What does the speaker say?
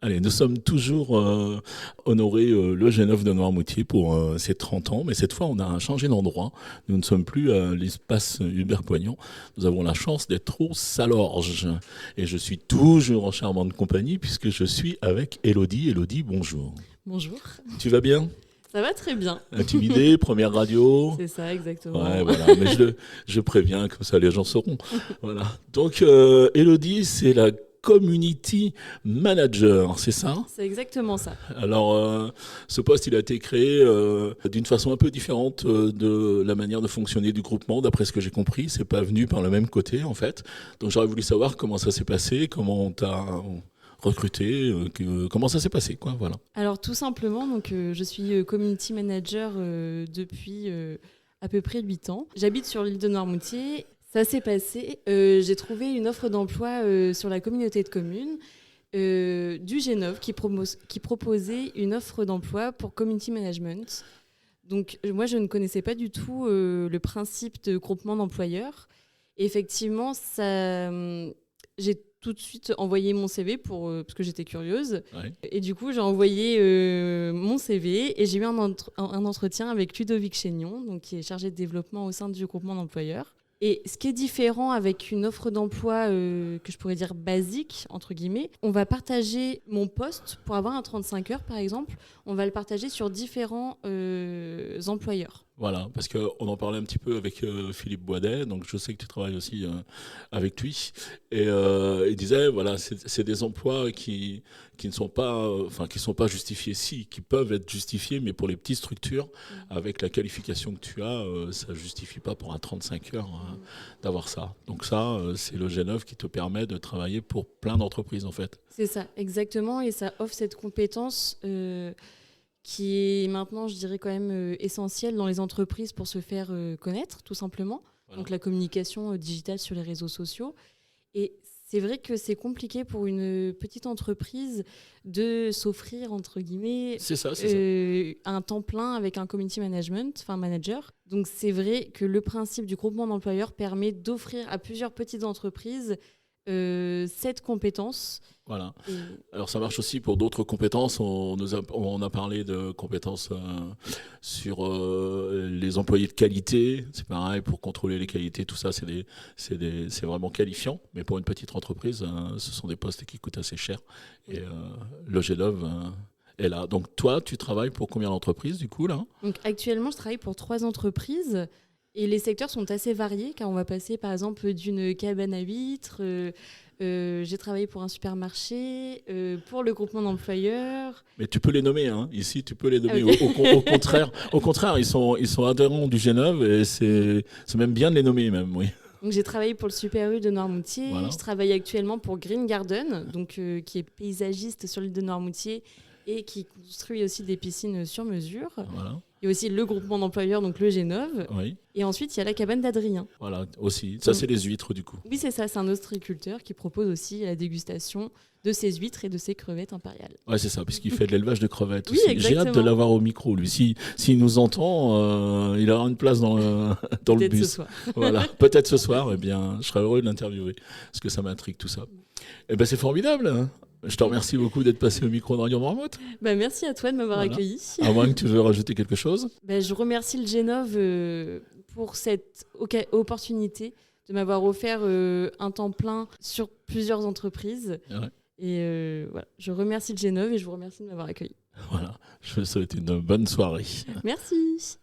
Allez, nous sommes toujours honorés le G9 de Noirmoutier pour ses 30 ans, mais cette fois on a changé d'endroit. Nous ne sommes plus à l'espace Hubert Poignant. Nous avons la chance d'être au Salorge. Et je suis toujours en charmante compagnie puisque je suis avec Élodie. Élodie, bonjour. Bonjour. Tu vas bien? Ça va très bien. Intimidée, première radio. C'est ça, exactement. Ouais, voilà, mais je préviens, comme ça les gens sauront. Voilà. Donc, Élodie, c'est la Community Manager, c'est ça? C'est exactement ça. Alors, ce poste, il a été créé d'une façon un peu différente de la manière de fonctionner du groupement, d'après ce que j'ai compris. C'est pas venu par le même côté, en fait. Donc, j'aurais voulu savoir comment ça s'est passé, comment on t'a recruté, comment ça s'est passé, quoi, voilà. Alors tout simplement, donc, je suis community manager depuis à peu près 8 ans. J'habite sur l'île de Noirmoutier. Ça s'est passé, j'ai trouvé une offre d'emploi sur la communauté de communes du G9 qui proposait une offre d'emploi pour community management. Donc moi, je ne connaissais pas du tout le principe de groupement d'employeurs. Et effectivement, j'ai tout de suite envoyé mon CV parce que j'étais curieuse. Ouais. Et du coup, j'ai envoyé mon CV et j'ai eu un entretien avec Ludovic Chénion, donc, qui est chargé de développement au sein du groupement d'employeurs. Et ce qui est différent avec une offre d'emploi que je pourrais dire basique, entre guillemets, on va partager mon poste pour avoir un 35 heures, par exemple. On va le partager sur différents employeurs. Voilà, parce qu'on en parlait un petit peu avec Philippe Boidet, donc je sais que tu travailles aussi avec lui, et il disait, voilà, c'est des emplois qui ne sont pas, qui sont pas justifiés, si, qui peuvent être justifiés, mais pour les petites structures, avec la qualification que tu as, ça justifie pas pour un 35 heures d'avoir ça. Donc ça, c'est le G9 qui te permet de travailler pour plein d'entreprises, en fait. C'est ça, exactement, et ça offre cette compétence qui est maintenant, je dirais, quand même essentielle dans les entreprises pour se faire connaître, tout simplement. Voilà. Donc la communication digitale sur les réseaux sociaux. Et c'est vrai que c'est compliqué pour une petite entreprise de s'offrir, entre guillemets, un temps plein avec un community management, enfin manager. Donc c'est vrai que le principe du groupement d'employeurs permet d'offrir à plusieurs petites entreprises cette compétence. Voilà. Alors ça marche aussi pour d'autres compétences. On a parlé de compétences sur les employés de qualité. C'est pareil, pour contrôler les qualités, tout ça, c'est vraiment qualifiant. Mais pour une petite entreprise, ce sont des postes qui coûtent assez cher. Et le G9 est là. Donc toi, tu travailles pour combien d'entreprises du coup là? Donc actuellement, je travaille pour 3 entreprises. Et les secteurs sont assez variés, car on va passer par exemple d'une cabane à huîtres. J'ai travaillé pour un supermarché, pour le groupement d'employeurs. Mais tu peux les nommer, hein. Ici tu peux les nommer. Okay. Au contraire, ils sont adhérents du G9 et c'est même bien de les nommer même, oui. Donc, j'ai travaillé pour le Super U de Noirmoutier. Voilà. Je travaille actuellement pour Green Garden, donc, qui est paysagiste sur l'île de Noirmoutier et qui construit aussi des piscines sur mesure. Voilà. Il y a aussi le groupement d'employeurs, donc le G9. Oui. Et ensuite, il y a la cabane d'Adrien. Voilà, aussi. Ça, c'est les huîtres, du coup. Oui, c'est ça. C'est un ostréiculteur qui propose aussi la dégustation de ses huîtres et de ses crevettes impériales. Ouais, c'est ça, puisqu'il fait de l'élevage de crevettes oui, aussi. Exactement. J'ai hâte de l'avoir au micro, lui. S'il nous entend, il aura une place dans le bus. Ce soir. Voilà, peut-être ce soir. Eh bien, je serais heureux de l'interviewer, parce que ça m'intrigue tout ça. Eh ben, c'est formidable, hein. Je te remercie beaucoup d'être passé au micro de Radio Noirmoutier. Merci à toi de m'avoir accueilli. À moins que tu veux rajouter quelque chose. Je remercie le G9 pour cette opportunité de m'avoir offert un temps plein sur plusieurs entreprises. Ouais. Et voilà, je remercie le G9 et je vous remercie de m'avoir accueilli. Voilà, je vous souhaite une bonne soirée. Merci.